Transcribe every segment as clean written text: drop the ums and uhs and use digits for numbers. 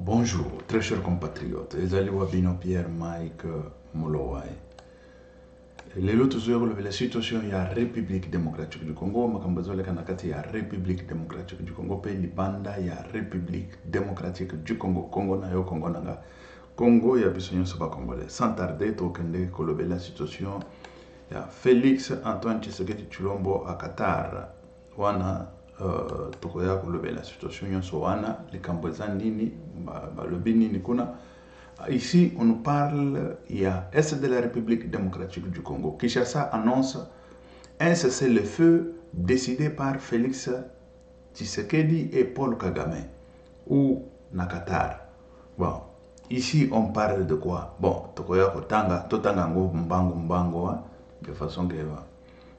Bonjour, très chers compatriotes. Ezali Wabino Pierre Mike Molowai. Lelo toujours la situation ya République démocratique du Congo, makambazole kanakati ya République démocratique du Congo, pe libanda ya République démocratique du Congo, Congo na yo Congo nanga. Congo ya bisonyo soba congolais. Sans tarder, tokende kolobe la situation ya Félix Antoine Tshisekedi Tshilombo à Qatar. Wana tokoya kolobe la situation nyonso wana likambo eza nini balobi nini kuna. Ici, on nous parle, il y a Est de la République démocratique du Congo. Kinshasa annonce un cessez-le-feu décidé par Félix Tshisekedi et Paul Kagame ou na Qatar. Bon, ici on parle de quoi? Bon, tokoya kotanga, totanga ngo mbango, de façon que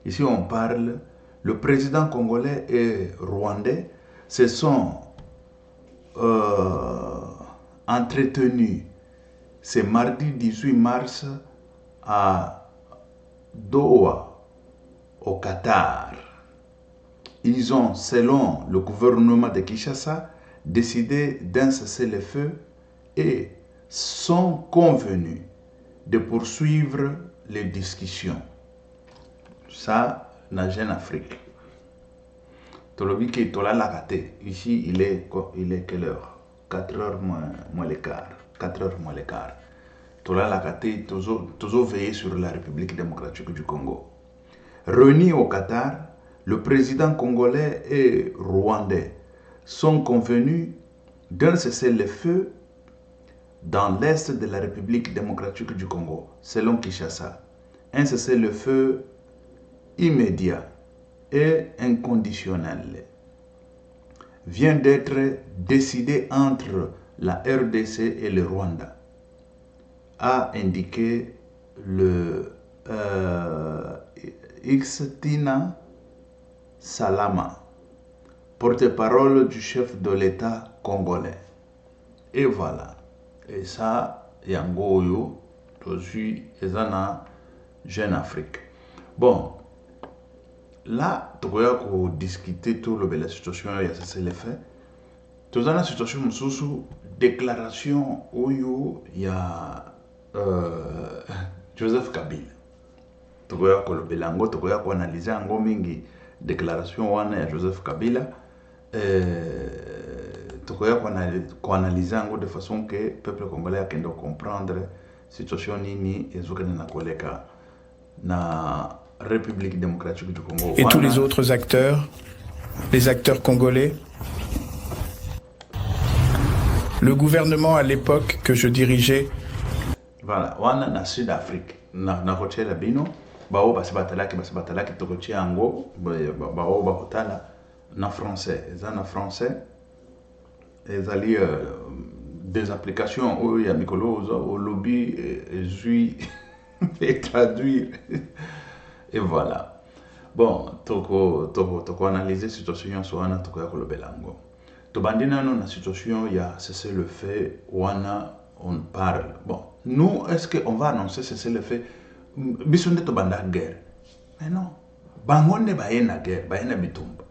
ici on parle, le président congolais et rwandais se sont entretenus. C'est mardi 18 mars à Doha, au Qatar. Ils ont, selon le gouvernement de Kinshasa, décidé d'un cessez-le-feu et sont convenus de poursuivre les discussions. Ça, la Jeune Afrique. Tolobiki Tola Lagate. Ici, il est quelle heure? 4 heures moins le quart. 4 heures moins le quart. Tola Lagate, toujours veillé sur la République démocratique du Congo. Réunis au Qatar, le président congolais et rwandais sont convenus d'un cessez-le-feu dans l'est de la République démocratique du Congo, selon Kinshasa. Un cessez-le-feu immédiat et inconditionnel vient d'être décidé entre la RDC et le Rwanda, a indiqué le Xtina Salama, porte-parole du chef de l'État congolais. Et voilà. Et ça, Yangoyo, je suis Ezana Jeune Afrique. Bon, là, tu peux discuter tout le la situation, il y a cessé les faits. Tu as la situation sous déclaration où il y a Joseph Kabila. Tu peux analyser en mingi déclaration wana ya Joseph Kabila. Tu peux analyser de façon que le peuple congolais a comprendre la situation nini ezokana na koleka na République démocratique du Congo. Et tous les autres acteurs, les acteurs congolais. Le gouvernement à l'époque que je dirigeais. Voilà, wana na Sud-Afrique, na hôtel Bino, bao batalaki tokochi ango, bao bakotala na français, eza na français. Ezali des applications où il y a mikolo au lobby et traduire. Et voilà. Bon, toko analyser situation wana toko ya kolobela ngo. To bandina no na situation ya cesser le feu wana on parle. Bon, nous est-ce que on va annoncer cesser le feu bisonde to banda guerre? Mais non. Bangonde baena guerre, baena bitumba.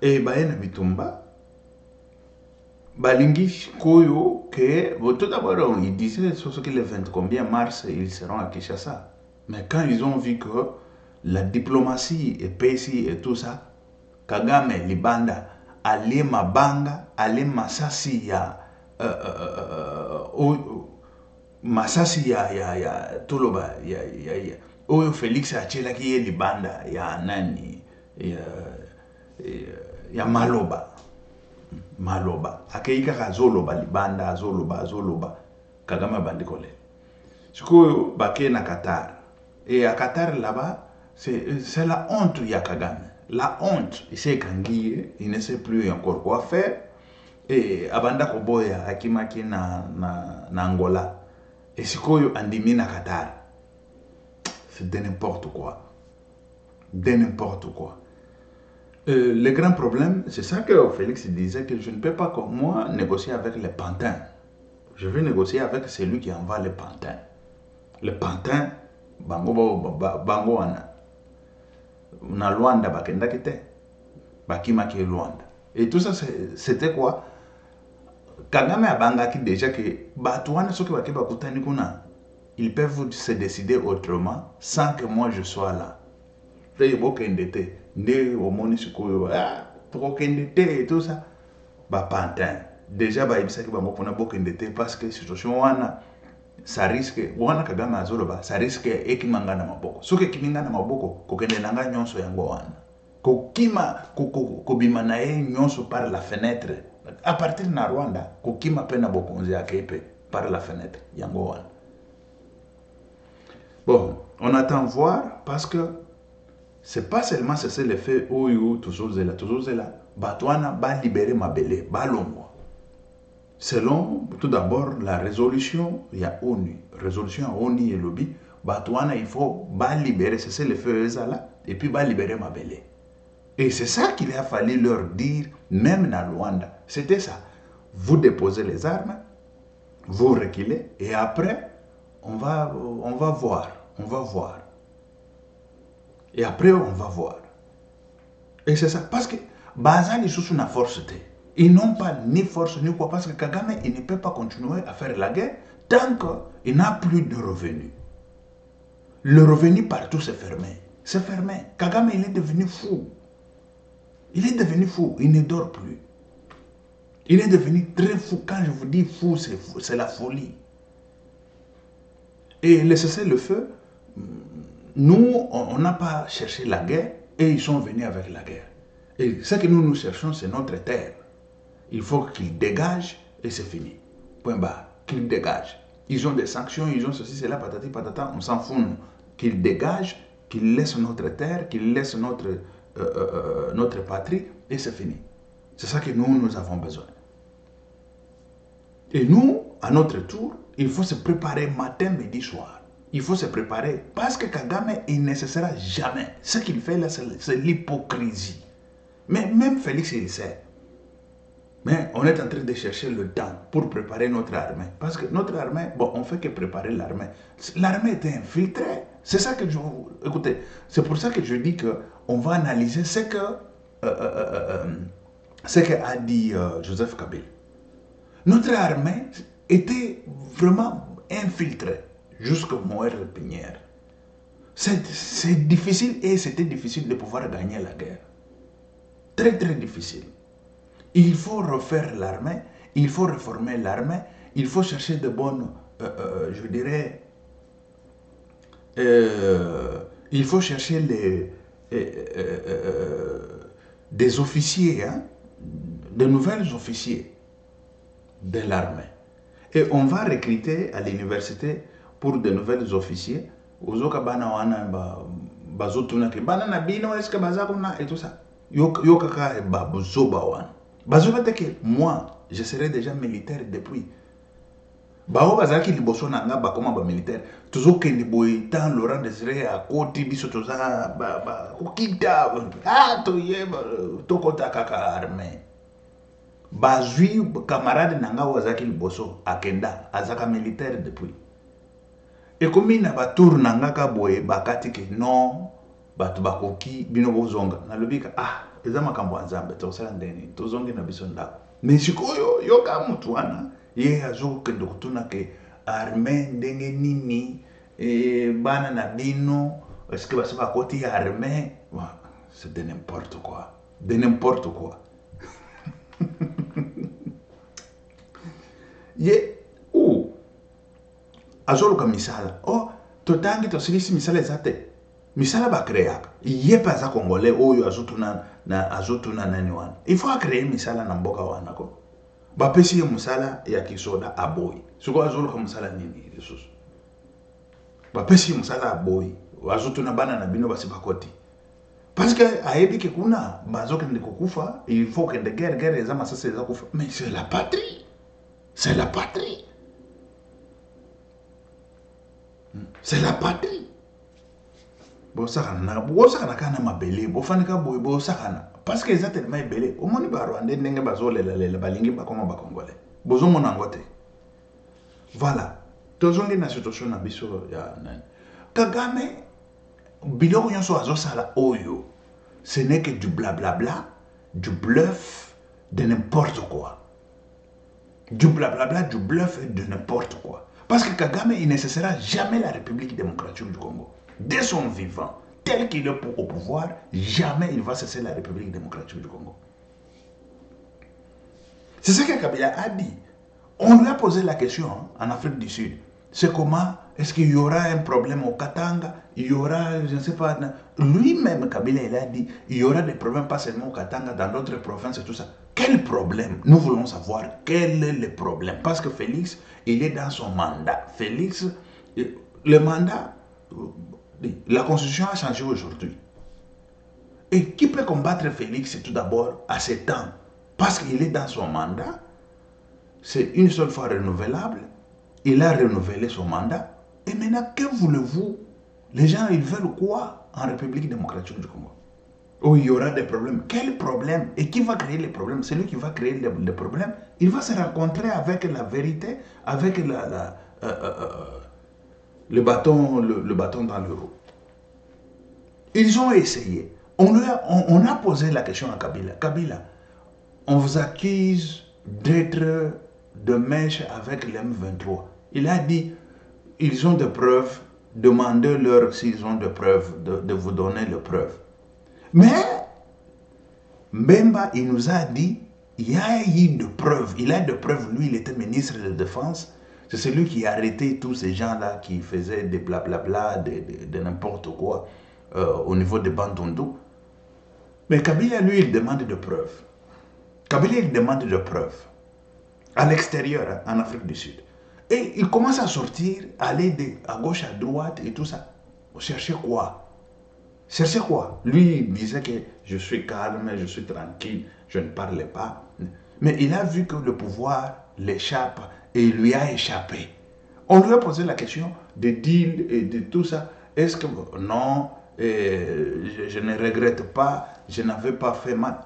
Et baena bitumba balingi koyo que tout d'abord ils disaient sur ce que le 20 combien mars ils seront à Kinshasa. Mais quand ils ont vu que la diplomatie et PSI et tout ça, Kagame, Libanda, Ali Mabanga, Ali Masasi ya Masasi ya Toloba ya Oyo Félix Achela ki Libanda ya nani ya Maloba akeika kazoloba Libanda azoloba Kagame bandikole. Sikoyo bake na Qatar. Et à Qatar, là-bas, c'est la honte, il y a Kagame. La honte, il s'est kangié, il ne sait plus encore quoi faire. Et Abanda Koboya, Akimaki na Angola. Et Sikoyo Andimi na Qatar. C'est de n'importe quoi. De n'importe quoi. Le grand problème, c'est ça que Félix disait, que je ne peux pas, comme moi, négocier avec les pantins. Je veux négocier avec celui qui envoie les pantins. Le pantin, bango wana na Luanda bakenda kite bakima ki Luanda. Et tout ça c'était quoi? Kagame abangaki déjà que Batouane soki bakeba kutani kuna, ils peuvent se décider autrement sans que moi je sois là. Te bokende te, nde omoni sikoyo, tokokende te et tout ça. Ba pantin. Déjà ba ibisaki bango pona bokende te parce que situation wana ça risque wana Kagame azoloba ça risque ekimanga na maboko. Soki ekiminga na maboko kokende nanga nyonso yango wana. Kokima kobima na ye nyonso par la fenêtre. À partir de Rwanda, kokima pena bokonzi akepe par la fenêtre yango wana. Bon, on attend voir parce que c'est pas seulement c'est le fait où toujours là, Batouana va libérer Mabele, Balongwa. Selon tout d'abord la résolution, il y a ONU, résolution à ONU et lobby, Batouana il faut va libérer, c'est le fait là, et puis va libérer Mabele. Et c'est ça qu'il a fallu leur dire, même dans Rwanda. C'était ça. Vous déposez les armes, vous reculez, et après, on va voir. Et après, on va voir. Et c'est ça. Parce que Bazali sous une force. Ils n'ont pas ni force ni quoi. Parce que Kagame, il ne peut pas continuer à faire la guerre tant qu'il n'a plus de revenus. Le revenu partout s'est fermé. C'est fermé. Kagame, il est devenu fou. Il est devenu fou, il ne dort plus. Il est devenu très fou. Quand je vous dis fou, c'est la folie. Et le cessez-le-feu, nous, on n'a pas cherché la guerre et ils sont venus avec la guerre. Et ce que nous cherchons, c'est notre terre. Il faut qu'ils dégagent et c'est fini. Point barre. Qu'ils dégagent. Ils ont des sanctions, ils ont ceci, cela, patati, patata, on s'en fout. Qu'ils dégagent, qu'ils laissent notre terre, qu'ils laissent notre patrie et c'est fini. C'est ça que nous avons besoin. Et nous, à notre tour, il faut se préparer matin, midi, soir. Il faut se préparer parce que Kagame, il ne cessera jamais. Ce qu'il fait là, c'est l'hypocrisie. Mais même Félix, il sait. Mais on est en train de chercher le temps pour préparer notre armée. Parce que notre armée, bon, on fait que préparer l'armée. L'armée était infiltrée. C'est ça que je... Écoutez, c'est pour ça que je dis qu'on va analyser ce qu'a dit Joseph Kabila. Notre armée était vraiment infiltrée jusqu'au Moël Pinière. C'est difficile et c'était difficile de pouvoir gagner la guerre. Très très difficile. Il faut refaire l'armée, il faut réformer l'armée, il faut chercher de bonnes, je dirais, il faut chercher des officiers, hein, de nouveaux officiers de l'armée. Et on va recruter à l'université pour de nouveaux officiers. Ozoka bana wana bazotuna ke bana na bino est-ce que bazakuna et tout ça. Yokaka bazoba wana. Bazoba teke moi je serai déjà militaire depuis. Bao bazaki liboso na nga bakoma ba militaire. Tuzoke ni boy tant Laurent Désiré à côté biso toza kokita to yeba to kota kaka armée. Bazui camarade nanga wazaki liboso akenda azaka militaire depuis. Et comme il n'a pas tour nanga ka boye bakati ke non batu bakoki bino bozonga na lobika eza makambo nzambe to sala ndeni to zongi na biso ndako. Mais sikoyo yoka mutu wana ye azo kende kutuna ke armée ndenge nini bana na bino est-ce que basa bakoti armée c'est de n'importe quoi. De n'importe quoi. Ye azoluka misala totangi tosilisi misala ezate misala ba créaka ye pa za congolais oyo azotuna nani wana il faut créer misala na mboka wana ko ba pesi ye musala ya kisoda aboy siko azoluka musala nini lisusu ba pesi ye musala aboy azotuna bana na bino basibakoti parce que ayebi ke kuna bazoke ndiko kufa il faut que de guerre eza masasa eza kufa mais c'est la patrie. C'est la patrie. C'est la patrie. Bosakana kana mabele, bofanika boy bosakana. Parce que exactement belé. Au moni ba Rwanda ndenge bazolela balingi bakoma ba Congolais. Bozo monangote. Voilà. Tozongi na situation na biso ya nani. Kagame biloko nyonso azosala oyo. Ce n'est que du blablabla, du bluff, de n'importe quoi. du blablabla, du bluff et de n'importe quoi. Parce que Kagame, il ne cessera jamais la République démocratique du Congo. Dès son vivant, tel qu'il est au pouvoir, jamais il va cesser la République démocratique du Congo. C'est ce que Kabila a dit. On lui a posé la question en Afrique du Sud. C'est comment, est-ce qu'il y aura un problème au Katanga? Il y aura, je ne sais pas, lui-même Kabila, il a dit, il y aura des problèmes pas seulement au Katanga, dans d'autres provinces et tout ça. Quel problème? Nous voulons savoir quel est le problème. Parce que Félix, il est dans son mandat. Félix, le mandat, la constitution a changé aujourd'hui. Et qui peut combattre Félix tout d'abord à ce temps? Parce qu'il est dans son mandat. C'est une seule fois renouvelable. Il a renouvelé son mandat. Et maintenant, que voulez-vous? Les gens, ils veulent quoi en République démocratique du Congo? Où il y aura des problèmes. Quel problème? Et qui va créer les problèmes? Celui qui va créer les problèmes, il va se rencontrer avec la vérité, avec le bâton dans le roue. Ils ont essayé. On a posé la question à Kabila. Kabila, on vous accuse d'être de mèche avec l'M23. Il a dit, ils ont des preuves, demandez-leur s'ils ont des preuves, de vous donner les preuves. Mais, Mbemba, il nous a dit, il y a eu des preuves. Il a des preuves, lui, il était ministre de la Défense. C'est celui qui a arrêté tous ces gens-là qui faisaient des blablabla, de n'importe quoi au niveau de Bandundu. Mais Kabila, lui, il demande des preuves. Kabila, il demande des preuves. À l'extérieur, en Afrique du Sud. Et il commence à sortir, aller à gauche, à droite et tout ça. Chercher quoi? Chercher quoi? Lui, il disait que je suis calme, je suis tranquille, je ne parlais pas. Mais il a vu que le pouvoir l'échappe et il lui a échappé. On lui a posé la question des deals et de tout ça. Est-ce que non, je ne regrette pas, je n'avais pas fait mal.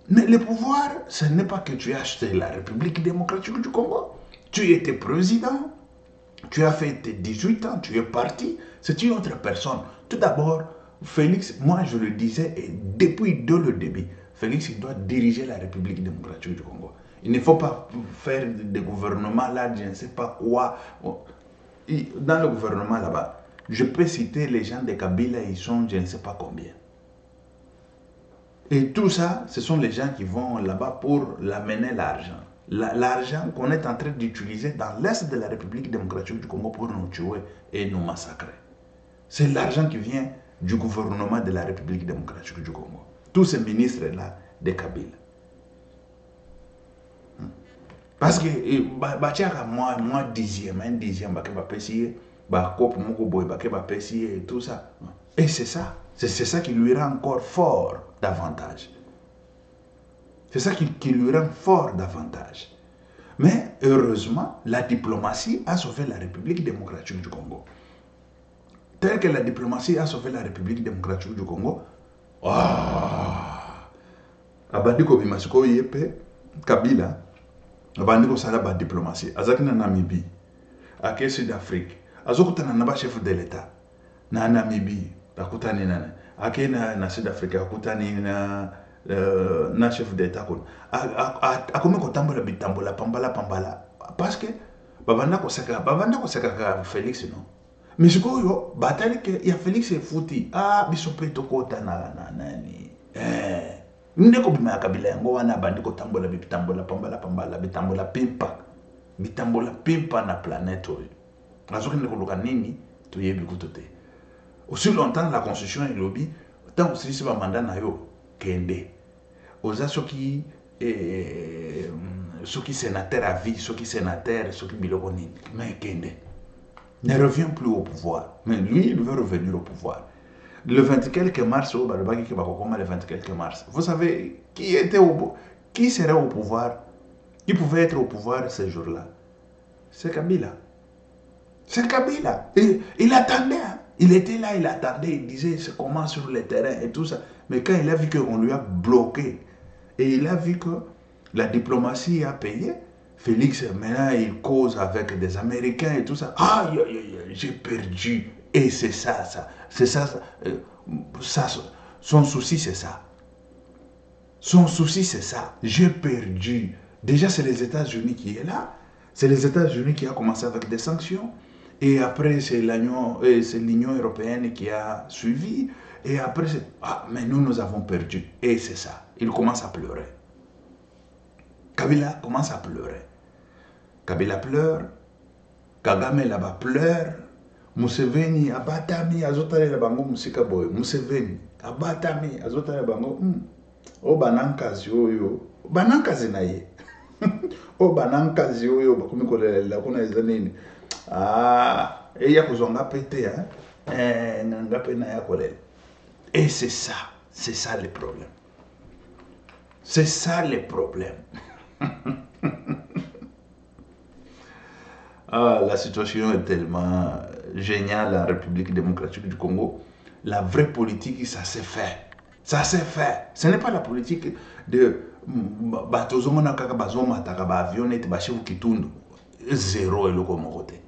Mais le pouvoir, ce n'est pas que tu as acheté la République démocratique du Congo. Tu étais président, tu as fait tes 18 ans, tu es parti. C'est une autre personne. Tout d'abord, Félix, moi je le disais, et depuis dès le début, Félix il doit diriger la République démocratique du Congo. Il ne faut pas faire des gouvernements là, je ne sais pas quoi. Dans le gouvernement là-bas, je peux citer les gens de Kabila, ils sont je ne sais pas combien. Et tout ça, ce sont les gens qui vont là-bas pour l'amener l'argent. L'argent qu'on est en train d'utiliser dans l'Est de la République démocratique du Congo pour nous tuer et nous massacrer. C'est l'argent qui vient du gouvernement de la République démocratique du Congo. Tous ces ministres-là de Kabila. Parce que, moi, dixième, un dixième, et tout ça. Et c'est ça. C'est ça qui lui rend encore fort davantage. C'est ça qui lui rend fort davantage. Mais heureusement, la diplomatie a sauvé la République démocratique du Congo. Tel que la diplomatie a sauvé la République démocratique du Congo, abandiko bimasiko yepe Kabila, abandiko sala ba diplomatie. Azakina Namibie, ake Sud-Afrique, azokutana na ba chef de l'État na Namibie. Akutani nana ake na Sud-Afrique akutani na chef d'État kon akome kotambola bitambola pambala parce que babanda ko seka Félix non mais sikoyo batali ke ya Félix efuti bisope tokota na nani ndeko bima Kabila yango wana bandi kotambola bitambola pambala bitambola pimpa na planète oyo azoki ndeko luka nini toyebi kutote. Aussi longtemps la constitution est lobby, tant aussi c'est pas mandat na yo kende. Oza soki sénateur à vie, soki sénateur, soki biloko nini, mais kende ne revient plus au pouvoir. Mais lui, il veut revenir au pouvoir. Le 20 quelques mars, le 20 quelques mars. Vous savez qui serait au pouvoir, qui pouvait être au pouvoir ce jour-là? C'est Kabila. C'est Kabila. Il attendait. Il était là, il attendait, il disait c'est comment sur le terrain et tout ça. Mais quand il a vu qu'on lui a bloqué, et il a vu que la diplomatie a payé, Félix, maintenant il cause avec des Américains et tout ça. J'ai perdu. Et c'est ça. Son souci c'est ça. Son souci c'est ça. J'ai perdu. Déjà, c'est les États-Unis qui est là. C'est les États-Unis qui a commencé avec des sanctions. Et après, c'est l'Union européenne qui a suivi. Et après, c'est... Ah, mais nous avons perdu. Et c'est ça. Il commence à pleurer. Kabila commence à pleurer. Kabila pleure. Kagame là-bas pleure. Museveni abatami azotale la bango musika boy. Museveni abatami azotale la bango. O banankazi oyo. Banankazi na ye. O banankazi oyo bakomi kolela kuna ezanini. Ah, et ya kozonga pété hein. Nganga pe na ya kolela. Et c'est ça le problème. C'est ça le problème. Ah, la situation est tellement géniale en République démocratique du Congo. La vraie politique, ça s'est fait. Ça s'est fait. Ce n'est pas la politique de Batozomona kaka bazoma takaba avion et bachevu kitundu. Zéro et le côté.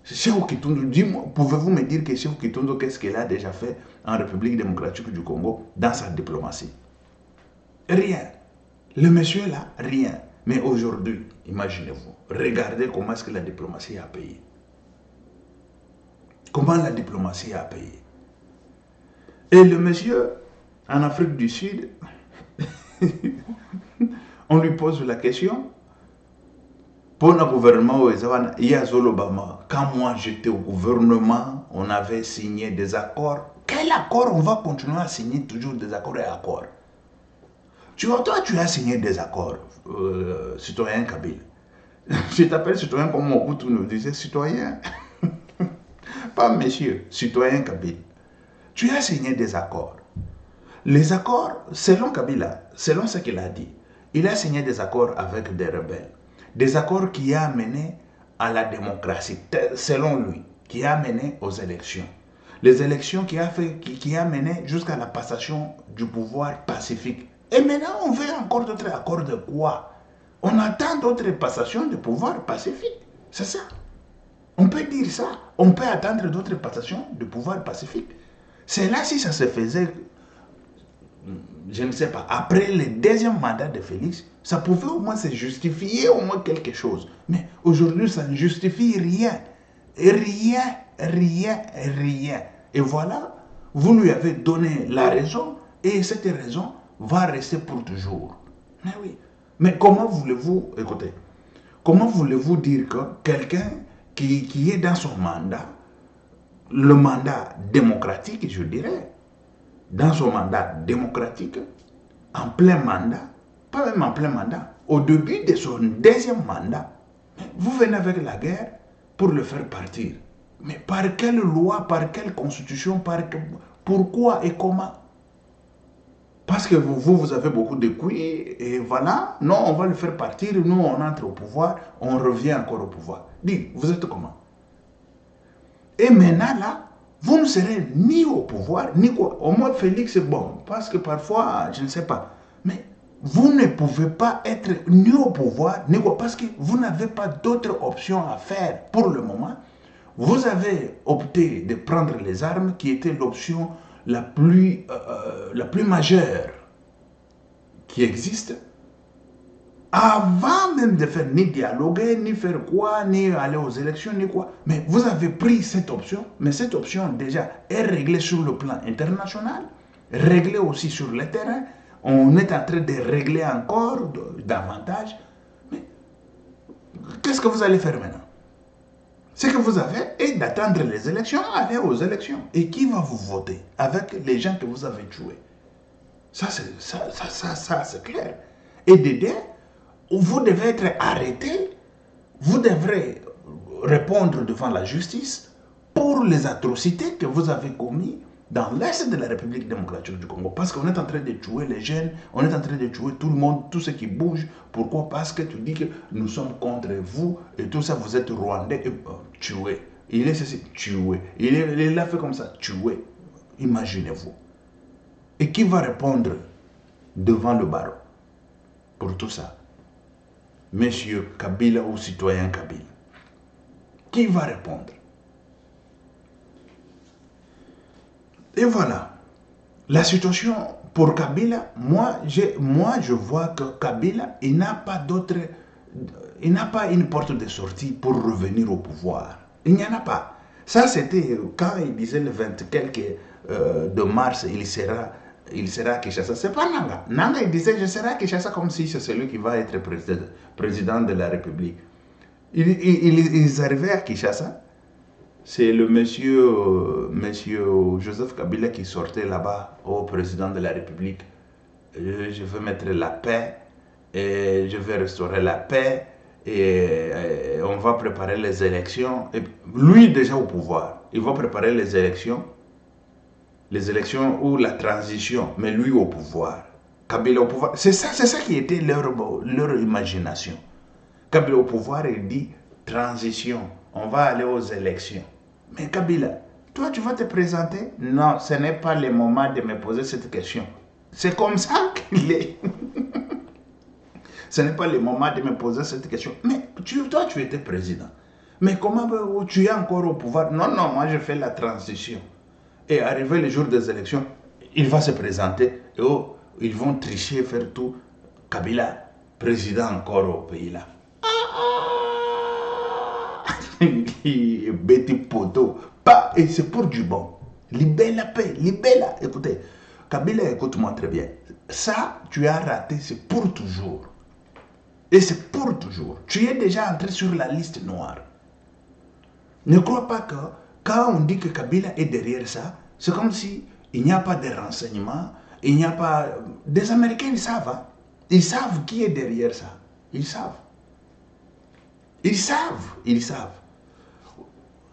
Cheikh Kitundu, dis-moi, pouvez-vous me dire que Cheikh Kitundu, qu'est-ce qu'il a déjà fait en République démocratique du Congo dans sa diplomatie? Rien. Le monsieur là, rien. Mais aujourd'hui, imaginez-vous, regardez comment est-ce que la diplomatie a payé. Comment la diplomatie a payé. Et le monsieur, en Afrique du Sud, on lui pose la question. Pour le gouvernement, quand moi j'étais au gouvernement, on avait signé des accords. Quel accord? On va continuer à signer toujours des accords et accords. Toi, tu as signé des accords, citoyen Kabila. Je t'appelle citoyen comme Mobutu nous disait, citoyen. Pas monsieur, citoyen Kabila. Tu as signé des accords. Les accords, selon Kabila, selon ce qu'il a dit, il a signé des accords avec des rebelles. Des accords qui a mené à la démocratie, selon lui, qui a mené aux élections. Les élections qui a mené jusqu'à la passation du pouvoir pacifique. Et maintenant, on veut encore d'autres accords de quoi? On attend d'autres passations de pouvoir pacifique. C'est ça. On peut dire ça. On peut attendre d'autres passations de pouvoir pacifique. C'est là si ça se faisait, je ne sais pas, après le deuxième mandat de Félix, ça pouvait au moins se justifier au moins quelque chose. Mais aujourd'hui, ça ne justifie rien. Rien, rien, rien. Et voilà, vous lui avez donné la raison et cette raison va rester pour toujours. Mais oui. Mais comment voulez-vous, écoutez, comment voulez-vous dire que quelqu'un qui est dans son mandat, le mandat démocratique, je dirais, dans son mandat démocratique, en plein mandat, pas même en plein mandat, au début de son deuxième mandat, vous venez avec la guerre pour le faire partir. Mais par quelle loi, par quelle constitution, pourquoi et comment? Parce que vous avez beaucoup de couilles et voilà, non, on va le faire partir, nous on entre au pouvoir, on revient encore au pouvoir. Dis, vous êtes comment? Et maintenant là, vous ne serez ni au pouvoir, ni quoi. Au moins Félix c'est bon, parce que parfois, je ne sais pas, mais vous ne pouvez pas être ni au pouvoir, ni quoi, parce que vous n'avez pas d'autre option à faire pour le moment. Vous avez opté de prendre les armes qui était l'option la plus majeure qui existe, avant même de faire ni dialoguer, ni faire quoi, ni aller aux élections, ni quoi. Mais vous avez pris cette option, mais cette option déjà est réglée sur le plan international, réglée aussi sur le terrain. On est en train de régler encore davantage. Mais qu'est-ce que vous allez faire maintenant? Ce que vous avez est d'attendre les élections, aller aux élections. Et qui va vous voter avec les gens que vous avez tués? Ça, c'est clair. Et dedans, vous devez être arrêté, vous devrez répondre devant la justice pour les atrocités que vous avez commises dans l'Est de la République démocratique du Congo. Parce qu'on est en train de tuer les jeunes, on est en train de tuer tout le monde, tout ce qui bouge. Pourquoi? Parce que tu dis que nous sommes contre vous et tout ça, vous êtes rwandais et tué. Il est ceci, tué. Il a fait comme ça, tué. Imaginez-vous. Et qui va répondre devant le barreau pour tout ça? Monsieur Kabila ou citoyen Kabila? Qui va répondre? Et voilà, la situation pour Kabila, moi, je vois que Kabila, il n'a pas d'autre... Il n'a pas une porte de sortie pour revenir au pouvoir. Il n'y en a pas. Ça, c'était quand il disait le 20 quelques de mars, il sera à Kinshasa. C'est pas Nanga. Nanga, il disait, je serai à Kinshasa comme si c'est celui qui va être président de la République. Ils arrivaient à Kinshasa. C'est le monsieur Joseph Kabila qui sortait là-bas au président de la République. Je veux mettre la paix, et je vais restaurer la paix, et on va préparer les élections. Et lui déjà au pouvoir, il va préparer les élections ou la transition, mais lui au pouvoir. Kabila au pouvoir, c'est ça qui était leur imagination. Kabila au pouvoir, il dit transition, on va aller aux élections. Mais Kabila, toi tu vas te présenter? Non, ce n'est pas le moment de me poser cette question. C'est comme ça qu'il est. Ce n'est pas le moment de me poser cette question. Mais toi, tu étais président. Mais comment tu es encore au pouvoir? Non, non, moi je fais la transition. Et arrivé le jour des élections, il va se présenter. Et ils vont tricher, faire tout. Kabila, président encore au pays là. Betty Poto. Et c'est pour du bon. Libère la paix, libère la. Écoutez, Kabila, écoute-moi très bien. Ça, tu as raté, c'est pour toujours. Et c'est pour toujours. Tu es déjà entré sur la liste noire. Ne crois pas que quand on dit que Kabila est derrière ça, c'est comme si il n'y a pas de renseignements, il n'y a pas... Des Américains, ils savent. Hein? Ils savent qui est derrière ça. Ils savent. Ils savent. Ils savent.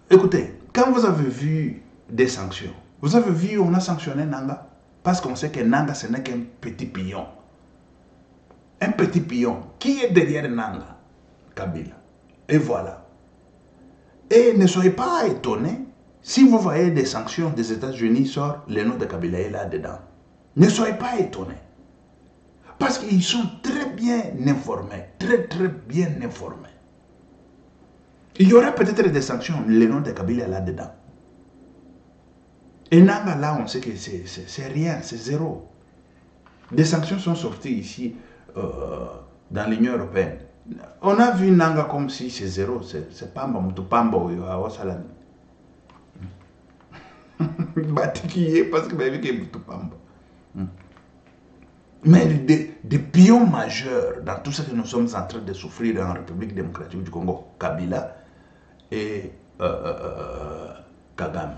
Écoutez, quand vous avez vu des sanctions, vous avez vu, on a sanctionné Nanga, parce qu'on sait que Nanga, ce n'est qu'un petit pion. Un petit pion. Qui est derrière Nanga? Kabila. Et voilà. Et ne soyez pas étonnés si vous voyez des sanctions des États-Unis sur le nom de Kabila est là-dedans. Ne soyez pas étonnés. Parce qu'ils sont très bien informés. Très, très bien informés. Il y aura peut-être des sanctions, le nom de Kabila est là-dedans. Et Nanga, là, on sait que c'est rien, c'est zéro. Des sanctions sont sorties ici dans l'Union européenne. On a vu Nanga comme si c'est zéro, c'est Pamba, Mutupamba, Osalami. Batikiye parce que j'ai vu que Mutupamba. Mais des pions majeurs dans tout ce que nous sommes en train de souffrir en République démocratique du Congo, Kabila et Kagame.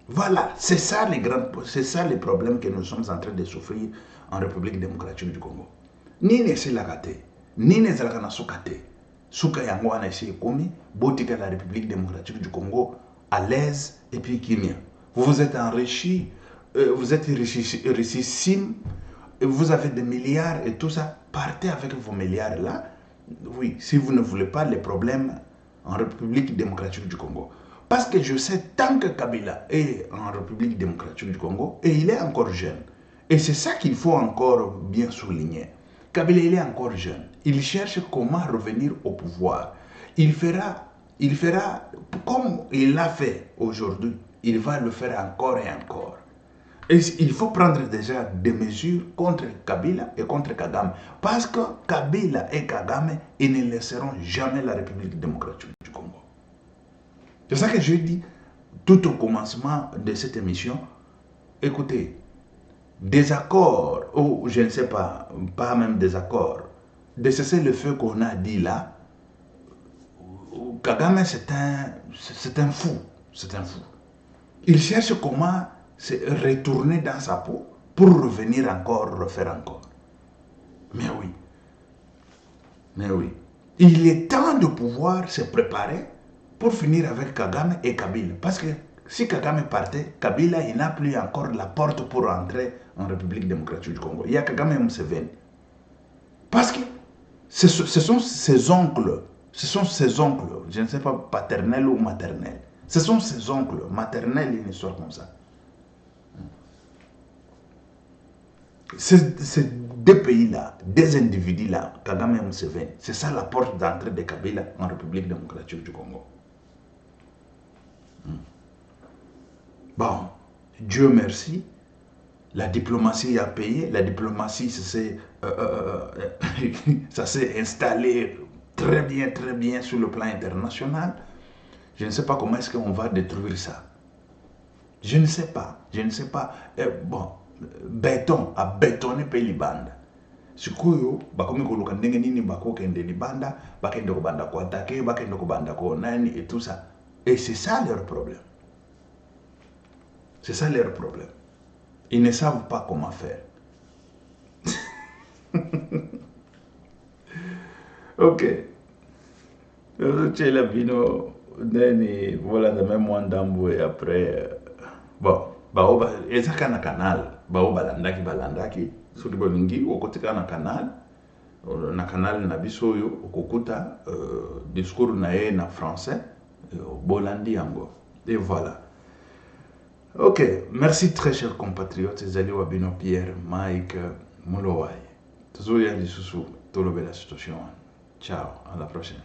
Voilà, c'est ça les problèmes que nous sommes en train de souffrir en République démocratique du Congo. Ni ne se lagate, ni ne zalakana sukate. Suka yango ana essayer komi, botika la République démocratique du Congo à l'aise et puis kimia. Vous vous êtes enrichi, vous êtes richissime, vous avez des milliards et tout ça. Partez avec vos milliards là. Oui, si vous ne voulez pas les problèmes en République démocratique du Congo. Parce que je sais, tant que Kabila est en République démocratique du Congo, et il est encore jeune, et c'est ça qu'il faut encore bien souligner. Kabila, il est encore jeune. Il cherche comment revenir au pouvoir. Il fera comme il l'a fait aujourd'hui, il va le faire encore et encore. Et il faut prendre déjà des mesures contre Kabila et contre Kagame. Parce que Kabila et Kagame, ils ne laisseront jamais la République démocratique du Congo. C'est ça que je dis tout au commencement de cette émission. Écoutez, des accords, ou je ne sais pas, pas même des accords, de cesser le feu qu'on a dit là, Kagame c'est un fou, c'est un fou. Il cherche comment se retourner dans sa peau pour revenir encore, refaire encore. Mais oui, mais oui. Il est temps de pouvoir se préparer pour finir avec Kagame et Kabila. Parce que si Kagame partait, Kabila, il n'a plus encore la porte pour entrer en République démocratique du Congo. Il y a Kagame et Museveni. Parce que ce sont ses oncles, je ne sais pas paternels ou maternels. Ce sont ses oncles maternels, une histoire comme ça. Ces deux pays-là, des individus-là, Kagame et Museveni, c'est ça la porte d'entrée de Kabila en République démocratique du Congo. Bon, Dieu merci, La diplomatie a payé, la diplomatie ça s'est installé très bien sur le plan international. Je ne sais pas comment est-ce qu'on va détruire ça. Je ne sais pas. Bon, béton, à bétonner pays Libanda. Sikuyo, bakomi koluka ndenge nini bako kende Libanda, bakende ko banda ko attaquer, bakende ko banda ko nani et tout ça. Et c'est ça leur problème. C'est ça leur problème. Ils ne savent pas comment faire. Ok. C'è la vino neni voilà de même moi ndambo et après bon baoba ezaka na canal baoba balandaki soki bolingi okotika na canal na biso oyo okokuta discours na ye na français bolandi yango et voilà. Ok, merci très chers compatriotes, ezali wabino Pierre Mike Mulowai. Tozoya lisusu tolobe la situation. Ciao, à la prochaine.